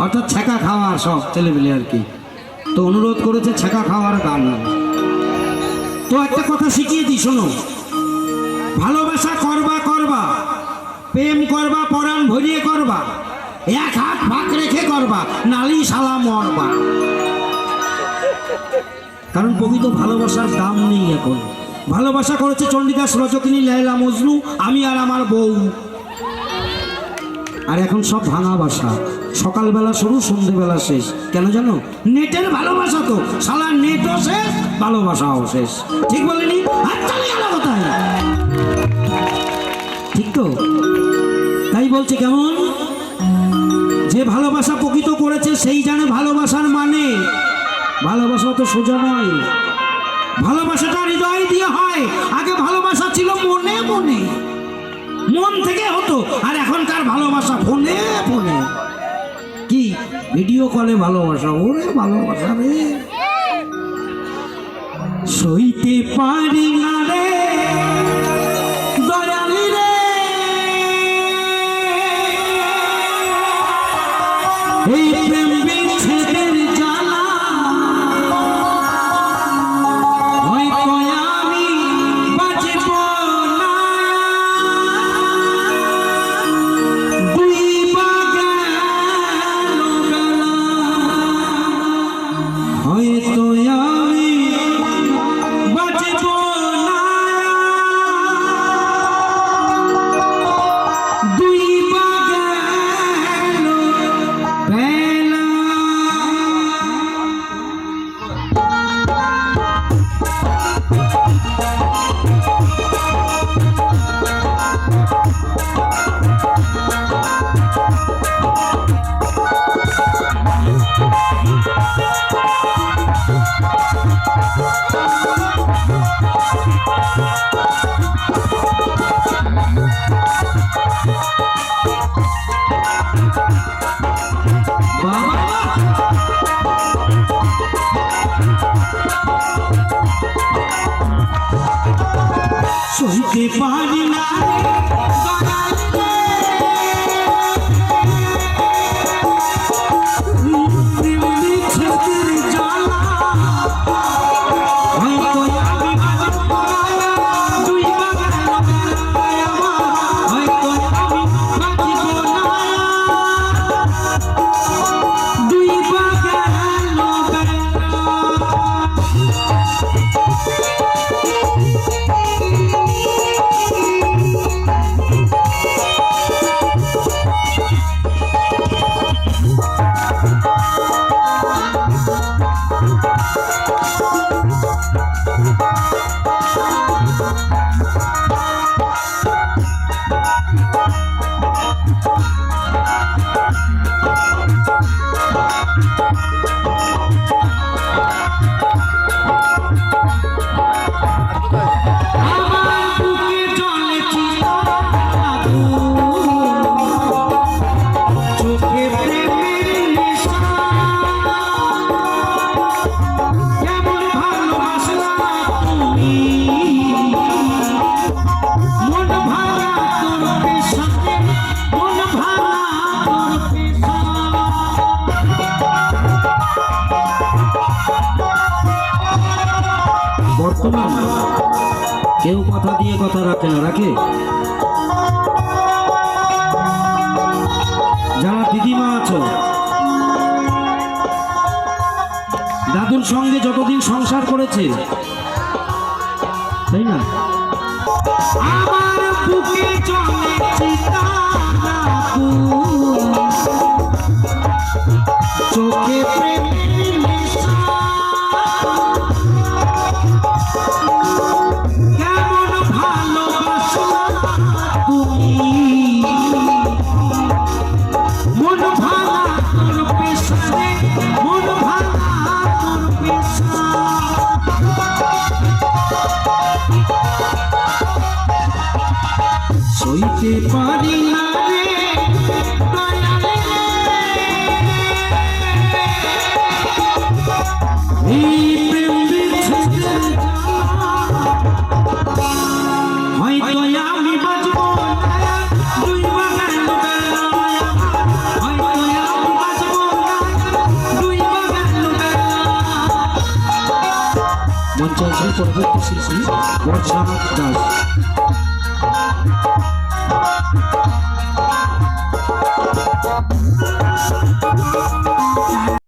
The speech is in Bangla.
অর্থাৎ ছ্যাঁকা খাওয়ার সব ছেলেমেলে আর কি। তো অনুরোধ করেছে ছ্যাঁকা খাওয়ার গান। তো একটা কথা শিখিয়ে দিই, শোনো। ভালোবাসা করবা করবা, প্রেম করবা পরাণ ভরিয়ে করবা, এক হাত ফাঁক রেখে করবা, নালি শালা মরবা। কারণ প্রকৃত ভালোবাসার দাম নেই এখন। ভালোবাসা করেছে চণ্ডীদাস, রজকিনী, লায়লা, মজনু, আমি আর আমার বউ। আর এখন সব ভাঙা বাসা, সকালবেলা শুরু সন্ধ্যেবেলা শেষ। কেন জানো? নেটের ভালোবাসা তো শালা, নেটও শেষ ভালোবাসাও শেষ। ঠিক বলেনি? ঠিক তো? তাই বলছে কেমন, যে ভালোবাসা প্রকৃত করেছে সেই জানে ভালোবাসার মানে। ভালোবাসা তো সোজা নয়, ভালোবাসাটা হৃদয় দিয়ে হয়। আগে ভালোবাসা ছিল মনে মনে, মন থেকে হতো। আর এখনকার ভালোবাসা ফোনে ফোনে, কি ভিডিও কলে ভালোবাসা। ওরে ভালোবাসা রে সইতে পারি না রে দয়ালি রে, এই প্রেম বিচ্ছেদের জ্বালা হয়তো আমি বাঁচব না। দুই বাগান হয়তো আমি বাঁচব না। দুই বাগান বেলা। সইতে পারি না বর্তমান কেউ কথা দিয়ে কথা রাখে না, রাখে? যারা দিদিমা আছো, দাদুর সঙ্গে যতদিন সংসার করেছে, তাই না? আমার বুকে চলেছে চোখে প্রেমের নেশা, কেমন ভালোবাসা তুমি, মন ভাঙা তোর পেশা রে, মন ভাঙা তোর পেশা। সইতে পারি না রে দয়ালে, এই প্রেম বিচ্ছেদের হয়তো আমি বাঁচব না, দুই বাগান বেলা, হয়তো আমি বাঁচব মঞ্চে আসবে পরবর্তী শিল্পী বর্ষা দাস।